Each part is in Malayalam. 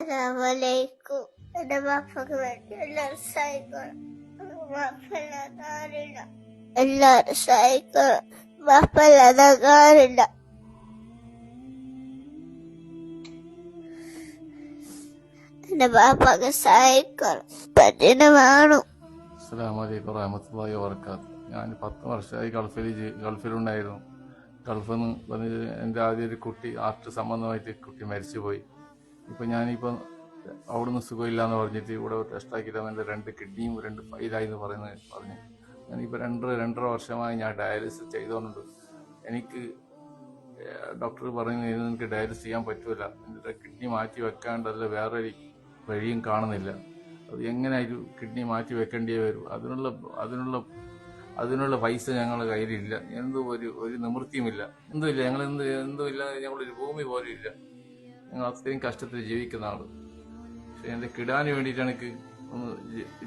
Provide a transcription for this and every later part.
അസ്സലാമലൈക്കും. എന്റെ വാപ്പക്ക് വേണ്ടി എല്ലാവരും സഹായിക്കണം. വാപ്പല്ലാതെ ആരില്ല. എല്ലാരും സഹായിക്കണം. വാപ്പല്ലാതെ ആരില്ല. എന്റെ വാപ്പക്ക് സഹായിക്കണം. പറ്റിന് വേണം. അസ്സലാമലൈക്കും വറഹ്മത്തുള്ളാഹി വബറകാതുഹു. ഞാൻ 10 വർഷമായി ഗൾഫിലുണ്ടായിരുന്നു. ഗൾഫിൽ നിന്ന് വന്ന് എൻ്റെ ആദ്യം ഒരു കുട്ടി ആർട്ട് സംബന്ധമായിട്ട് കുട്ടി മരിച്ചുപോയി. ഇപ്പം ഞാനിപ്പോൾ അവിടുന്ന് സുഖമില്ലാന്ന് പറഞ്ഞിട്ട് ഇവിടെ ടെസ്റ്റാക്കിയിട്ട് എൻ്റെ 2 കിഡ്നിയും 2 ഫെയിലായി എന്ന് പറഞ്ഞു. ഞാനിപ്പോൾ 2.5 വർഷമായി ഞാൻ ഡയാലിസിസ് ചെയ്തുകൊണ്ട് എനിക്ക് ഡോക്ടർ പറയുന്നത് എനിക്ക് ഡയാലിസിസ് ചെയ്യാൻ പറ്റൂല, എൻ്റെ കിഡ്നി മാറ്റി വെക്കാണ്ടല്ല വേറൊരു വഴിയും കാണുന്നില്ല. അത് എങ്ങനെ ഒരു കിഡ്നി മാറ്റി വെക്കേണ്ടി വരും? അതിനുള്ള പൈസ ഞങ്ങളുടെ കയ്യിലില്ല. ഒരു നിവൃത്തിയുമില്ല. എന്തുമില്ല. ഞങ്ങളൊരു ഭൂമി പോലും ഇല്ല. ഞങ്ങൾ അത്രയും കഷ്ടത്തിൽ ജീവിക്കുന്ന ആള്. പക്ഷെ എൻ്റെ കിടാന് വേണ്ടിയിട്ട് എനിക്ക് ഒന്ന്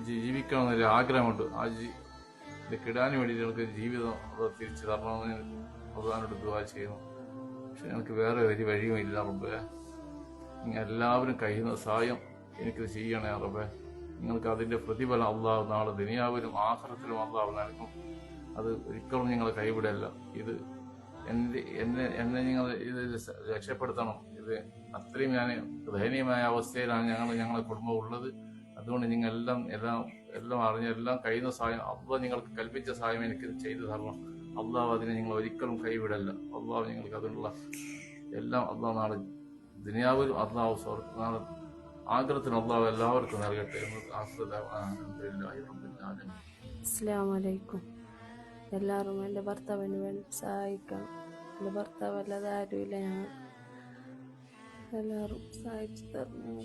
ജീവിക്കണമെന്നൊരു ആഗ്രഹമുണ്ട്. എൻ്റെ കിടാന് വേണ്ടിയിട്ട് എനിക്ക് ജീവിതം തിരിച്ചു തരണമെന്ന് ഭഗവാനോട് ദുആ ചെയ്യുന്നു. പക്ഷെ എനിക്ക് വേറെ ഒരു വഴിയും ഇല്ല റബ്ബേ. നിങ്ങൾ എല്ലാവരും കഴിയുന്ന സഹായം എനിക്കിത് ചെയ്യണേ റബ്ബേ. നിങ്ങൾക്ക് അതിൻ്റെ പ്രതിഫലം അള്ളാഹു നാളെ ദുനിയാവിലും ആഖിറത്തിലും അള്ളാഹു നൽകും. അത് ഒരിക്കലും നിങ്ങൾ കൈവിടല്ല. ഇത് എന്നെ നിങ്ങൾ ഇത് രക്ഷപ്പെടുത്തണം. ഇത് അത്രയും ഞാൻ ദയനീയമായ അവസ്ഥയിലാണ് ഞങ്ങളുടെ കുടുംബം ഉള്ളത്. അതുകൊണ്ട് നിങ്ങൾ എല്ലാം അറിഞ്ഞ എല്ലാം കഴിയുന്ന സഹായം അള്ളാഹ് നിങ്ങൾക്ക് കൽപ്പിച്ച സഹായം എനിക്ക് ചെയ്തു തരണം. അള്ളാഹു അതിനെ നിങ്ങൾ ഒരിക്കലും കൈവിടല്ല. അള്ളാഹു നിങ്ങൾക്ക് അതിനുള്ള എല്ലാം അള്ളാഹു നാളെ ദുനിയാവിലും അള്ളാഹു നാളെ ആഗ്രഹത്തിന് അള്ളാഹു എല്ലാവർക്കും നൽകട്ടെ. അസ്സലാമു അലൈക്കും. എല്ലാവരും എൻ്റെ ഭർത്താവിന് വേണ്ടി സഹായിക്കണം. എൻ്റെ ഭർത്താവ് അല്ലാതെ ആരുമില്ല. ഞങ്ങൾ എല്ലാവരും സഹായിച്ചു തരണം.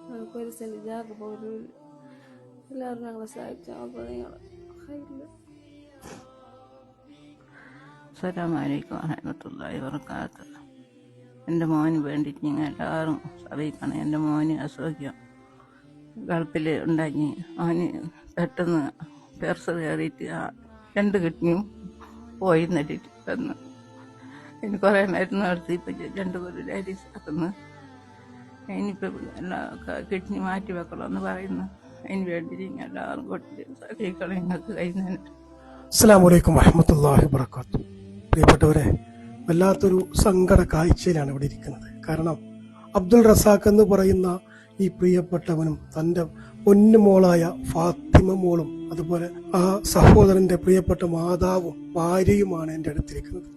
ഞങ്ങൾക്ക് ഒരു സെൻറ്റ് ജാഗ പോലും ഇല്ല. എല്ലാവരും ഞങ്ങളെ സഹായിച്ചാൽ അപ്പോൾ നിങ്ങൾ അസ്സലാമു അലൈക്കും വറഹ്മത്തുള്ളാഹി വബറകാതുഹു. എൻ്റെ മോന് വേണ്ടിയിട്ട് നിങ്ങൾ എല്ലാവരും സഹായിക്കണം. എൻ്റെ മോന് അസുഖം ഗൾഫിൽ ഉണ്ടാക്കി. അവന് പെട്ടെന്ന് ക്യാൻസർ കയറിയിട്ട് 2 കിഡ്നിയും പോയി നട്ടിട്ട് വന്ന് എനിക്ക് കുറേ മരുന്ന് നടത്തി. ഇപ്പം 2 കൊല്ലം ഡയാലിസിസ് ആക്കുന്നു. ഇനിയിപ്പോൾ എല്ലാ കിഡ്നി മാറ്റി വെക്കണമെന്ന് പറയുന്നു. അതിന് വേണ്ടി നിങ്ങൾ എല്ലാവരും കൊട്ടി സഹായിക്കണം. നിങ്ങൾക്ക് കഴിയുന്നതിന്. അസ്സലാമു അലൈക്കും വറഹ്മത്തുള്ളാഹി വബറകാതുഹു. പ്രിയപ്പെട്ടവരെ, വല്ലാത്തൊരു സങ്കട കാഴ്ചയിലാണ് ഇവിടെ ഇരിക്കുന്നത്. കാരണം അബ്ദുൾ റസാഖ് എന്ന് പറയുന്ന ഈ പ്രിയപ്പെട്ടവനും തൻ്റെ പൊന്നുമോളായ ഫാത്തിമ മോളും അതുപോലെ ആ സഹോദരന്റെ പ്രിയപ്പെട്ട മാതാവും ഭാര്യയുമാണ് എൻ്റെ അടുത്തിരിക്കുന്നത്.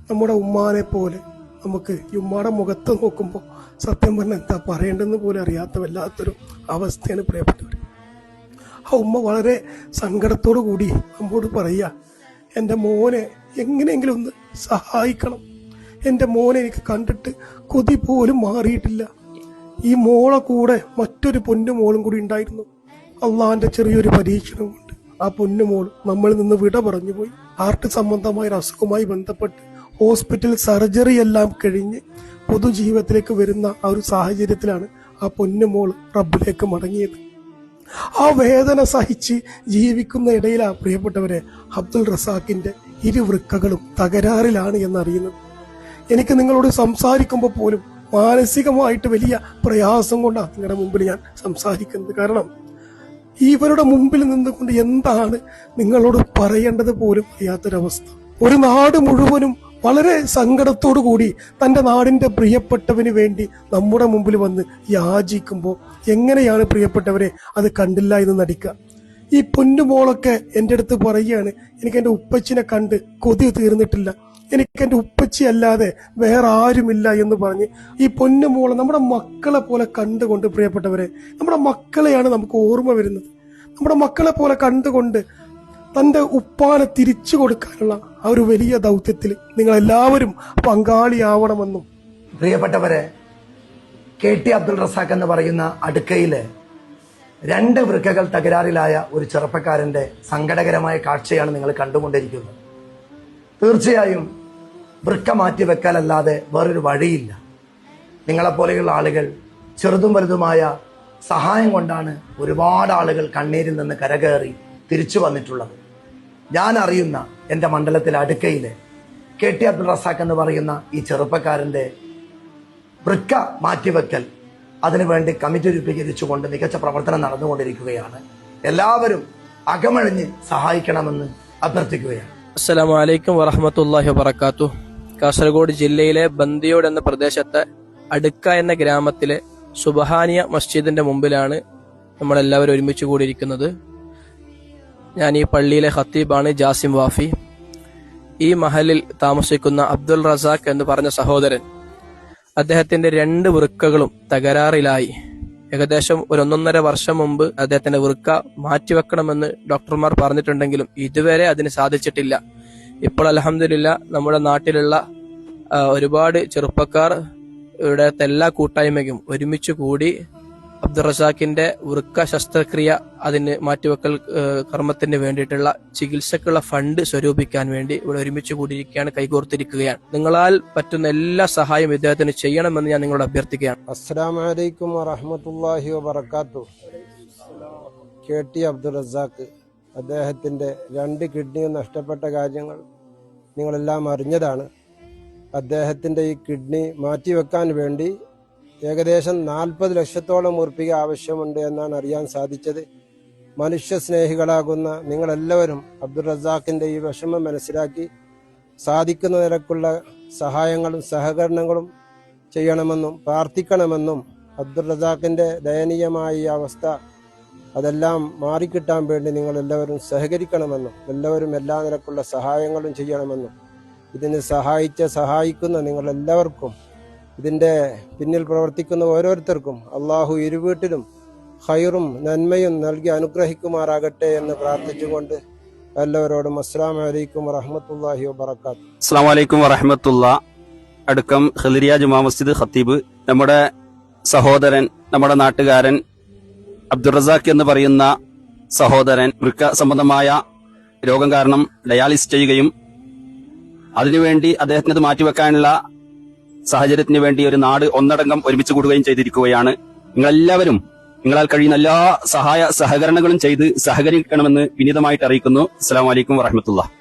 നമ്മുടെ ഉമ്മാനെ പോലെ നമുക്ക് ഈ ഉമ്മാടെ മുഖത്ത് നോക്കുമ്പോൾ സത്യം പറഞ്ഞാൽ എന്താ പറയേണ്ടെന്ന് പോലും അറിയാത്ത വല്ലാത്തൊരു അവസ്ഥയാണ് പ്രിയപ്പെട്ടവർ. ആ ഉമ്മ വളരെ സങ്കടത്തോടു കൂടി നമ്മോട് പറയുക, എൻ്റെ മോനെ എങ്ങനെയെങ്കിലും ഒന്ന് സഹായിക്കണം. എൻ്റെ മോനെ എനിക്ക് കണ്ടിട്ട് കൊതി പോലും മാറിയിട്ടില്ല. ഈ മോളെ കൂടെ മറ്റൊരു പൊന്നുമോളും കൂടി ഉണ്ടായിരുന്നു. അള്ളാന്റെ ചെറിയൊരു പരീക്ഷണം കൊണ്ട് ആ പൊന്നുമോൾ നമ്മളിൽ നിന്ന് വിട പറഞ്ഞു പോയി. ഹാർട്ട് സംബന്ധമായ ഒരു അസുഖവുമായി ബന്ധപ്പെട്ട് ഹോസ്പിറ്റൽ സർജറി എല്ലാം കഴിഞ്ഞ് പൊതുജീവിതത്തിലേക്ക് വരുന്ന ആ ഒരു സാഹചര്യത്തിലാണ് ആ പൊന്നുമോൾ റബ്ബിലേക്ക് മടങ്ങിയത്. ആ വേദന സഹിച്ച് ജീവിക്കുന്ന ഇടയിലാ പ്രിയപ്പെട്ടവരെ അബ്ദുൾ റസാഖിന്റെ 2 വൃക്കകളും തകരാറിലാണ് എന്നറിയുന്നത്. എനിക്ക് നിങ്ങളോട് സംസാരിക്കുമ്പോൾ പോലും മാനസികമായിട്ട് വലിയ പ്രയാസം കൊണ്ടാണ് നിങ്ങളുടെ മുമ്പിൽ ഞാൻ സംസാരിക്കുന്നത്. കാരണം ഇവരുടെ മുമ്പിൽ നിന്നുകൊണ്ട് എന്താണ് നിങ്ങളോട് പറയേണ്ടത് പോലും അറിയാത്തൊരവസ്ഥ. ഒരു നാട് മുഴുവനും വളരെ സങ്കടത്തോടു കൂടി തൻ്റെ നാടിന്റെ പ്രിയപ്പെട്ടവന് വേണ്ടി നമ്മുടെ മുമ്പിൽ വന്ന് യാചിക്കുമ്പോൾ എങ്ങനെയാണ് പ്രിയപ്പെട്ടവരെ അത് കണ്ടില്ല എന്ന് നടിക്കുക? ഈ പൊന്നുമോളൊക്കെ എൻ്റെ അടുത്ത് പറയുകയാണ്, എനിക്ക് എൻ്റെ ഉപ്പച്ചിനെ കണ്ട് കൊതി തീർന്നിട്ടില്ല, എനിക്ക് എൻ്റെ ഉപ്പച്ചി അല്ലാതെ വേറെ ആരുമില്ല എന്ന് പറഞ്ഞ് ഈ പൊന്നുമോളെ നമ്മുടെ മക്കളെ പോലെ കണ്ടുകൊണ്ട് പ്രിയപ്പെട്ടവരെ, നമ്മുടെ മക്കളെയാണ് നമുക്ക് ഓർമ്മ വരുന്നത്. നമ്മുടെ മക്കളെ പോലെ കണ്ടുകൊണ്ട് തൻ്റെ ഉപ്പാനെ തിരിച്ചു കൊടുക്കാനുള്ള ആ ഒരു വലിയ ദൗത്യത്തിൽ നിങ്ങൾ എല്ലാവരും പങ്കാളിയാവണമെന്നും. പ്രിയപ്പെട്ടവരെ, KT അബ്ദുൾ റസാഖ് എന്ന് പറയുന്ന അടുക്കയിലെ 2 വൃക്കകൾ തകരാറിലായ ഒരു ചെറുപ്പക്കാരന്റെ സങ്കടകരമായ കാഴ്ചയാണ് നിങ്ങൾ കണ്ടുകൊണ്ടിരിക്കുന്നത്. തീർച്ചയായും വൃക്ക മാറ്റിവെക്കാനല്ലാതെ വേറൊരു വഴിയില്ല. നിങ്ങളെപ്പോലെയുള്ള ആളുകൾ ചെറുതും വലുതുമായ സഹായം കൊണ്ടാണ് ഒരുപാട് ആളുകൾ കണ്ണീരിൽ നിന്ന് കരകയറി തിരിച്ചു വന്നിട്ടുള്ളത്. ഞാൻ അറിയുന്ന എൻ്റെ മണ്ഡലത്തിലെ അടുക്കയിലെ KT അബ്ദുൾ റസാഖ് എന്ന് പറയുന്ന ഈ ചെറുപ്പക്കാരൻ്റെ വൃക്ക മാറ്റിവെക്കൽ അതിനുവേണ്ടി കമ്മിറ്റി രൂപീകരിച്ചുകൊണ്ട് മികച്ച പ്രവർത്തനം നടന്നുകൊണ്ടിരിക്കുകയാണ്. എല്ലാവരും അകമഴിഞ്ഞ് സഹായിക്കണമെന്ന് അഭ്യർത്ഥിക്കുകയാണ്. അസ്സലാമു അലൈക്കും വറഹ്മത്തുള്ളാഹി വബറകാതുഹു. കാസർഗോഡ് ജില്ലയിലെ ബന്ദിയോട് എന്ന പ്രദേശത്തെ അടുക്ക എന്ന ഗ്രാമത്തിലെ സുബ്ഹാനിയ മസ്ജിദിന്റെ മുമ്പിലാണ് നമ്മളെല്ലാവരും ഒരുമിച്ച് കൂടിയിരിക്കുന്നത്. ഞാൻ ഈ പള്ളിയിലെ ഖത്തീബാണ് ജാസിം വാഫി. ഈ മഹലിൽ താമസിക്കുന്ന അബ്ദുൾ റസാഖ് എന്ന് പറഞ്ഞ സഹോദരൻ, അദ്ദേഹത്തിന്റെ 2 വൃക്കകളും തകരാറിലായി. ഏകദേശം 1.5 വർഷം മുമ്പ് അദ്ദേഹത്തിന്റെ വൃക്ക മാറ്റിവെക്കണമെന്ന് ഡോക്ടർമാർ പറഞ്ഞിട്ടുണ്ടെങ്കിലും ഇതുവരെ അതിന് സാധിച്ചിട്ടില്ല. ഇപ്പോൾ അൽഹംദുലില്ലാ നമ്മുടെ നാട്ടിലുള്ള ഒരുപാട് ചെറുപ്പക്കാർ ഇവിടുത്തെ എല്ലാ കൂട്ടായ്മയും ഒരുമിച്ച് കൂടി അബ്ദുൾ റസാഖിന്റെ വൃക്ക ശസ്ത്രക്രിയ അതിന് മാറ്റിവെക്കൽ കർമ്മത്തിന് വേണ്ടിയിട്ടുള്ള ചികിത്സക്കുള്ള ഫണ്ട് സ്വരൂപിക്കാൻ വേണ്ടി ഇവിടെ ഒരുമിച്ച് കൂടിയിരിക്കുകയാണ്, കൈകോർത്തിരിക്കുകയാണ്. നിങ്ങളാൽ പറ്റുന്ന എല്ലാ സഹായവും ഇദ്ദേഹത്തിന് ചെയ്യണമെന്ന് ഞാൻ നിങ്ങളോട് അഭ്യർത്ഥിക്കുകയാണ്. അസ്സലാമു അലൈക്കും വറഹ്മത്തുള്ളാഹി വബറകാതുഹു. KT അബ്ദുൾ റസാഖ് അദ്ദേഹത്തിന്റെ 2 കിഡ്നിയും നഷ്ടപ്പെട്ട കാര്യങ്ങൾ നിങ്ങളെല്ലാം അറിഞ്ഞതാണ്. അദ്ദേഹത്തിന്റെ ഈ കിഡ്നി മാറ്റിവെക്കാൻ വേണ്ടി ഏകദേശം 40 ലക്ഷത്തോളം ഉറുപ്പിക ആവശ്യമുണ്ട് എന്നാണ് അറിയാൻ സാധിച്ചത്. മനുഷ്യ സ്നേഹികളാകുന്ന നിങ്ങളെല്ലാവരും അബ്ദുൾ റസാഖിന്റെ ഈ വിഷമം മനസ്സിലാക്കി സാധിക്കുന്ന നിരക്കുള്ള സഹായങ്ങളും സഹകരണങ്ങളും ചെയ്യണമെന്നും പ്രാർത്ഥിക്കണമെന്നും അബ്ദുൾ റസാഖിന്റെ ദയനീയമായ ഈ അവസ്ഥ അതെല്ലാം മാറിക്കിട്ടാൻ വേണ്ടി നിങ്ങളെല്ലാവരും സഹകരിക്കണമെന്നും എല്ലാവരും എല്ലാ നിരക്കുള്ള സഹായങ്ങളും ചെയ്യണമെന്നും ഇതിന് സഹായിക്കുന്ന നിങ്ങളെല്ലാവർക്കും ഇതിന്റെ പിന്നിൽ പ്രവർത്തിക്കുന്ന ഓരോരുത്തർക്കും അള്ളാഹു ഇരുവീട്ടിലും ഖൈറും നന്മയും നൽകി അനുഗ്രഹിക്കുമാറാകട്ടെ എന്ന് പ്രാർത്ഥിച്ചുകൊണ്ട് എല്ലാവരോടും അസ്സലാമു അലൈക്കും വറഹ്മത്തുള്ളാഹി വബറകാതുഹു. അസ്സലാമു അലൈക്കും വറഹ്മത്തുള്ളാഹി. അടുക്കം ഖലിരിയ ജുമാ മസ്ജിദ് ഖത്തീബ്, നമ്മുടെ സഹോദരൻ, നമ്മുടെ നാട്ടുകാരൻ അബ്ദുൾ റസാഖ് എന്ന് പറയുന്ന സഹോദരൻ വൃക്ക സംബന്ധമായ രോഗം കാരണം ഡയാലിസിസ് ചെയ്യുകയും അതിനുവേണ്ടി അദ്ദേഹത്തിന് മാറ്റിവെക്കാനുള്ള സാഹചര്യത്തിന് വേണ്ടി ഒരു നാട് ഒന്നടങ്കം ഒരുമിച്ച് കൂടുകയും ചെയ്തിരിക്കുകയാണ്. നിങ്ങളെല്ലാവരും നിങ്ങളാൽ കഴിയുന്ന എല്ലാ സഹകരണങ്ങളും ചെയ്ത് സഹകരിക്കണമെന്ന് വിനീതമായിട്ട് അറിയിക്കുന്നു. അസ്സലാമു അലൈക്കും വറഹ്മത്തുള്ളാഹി.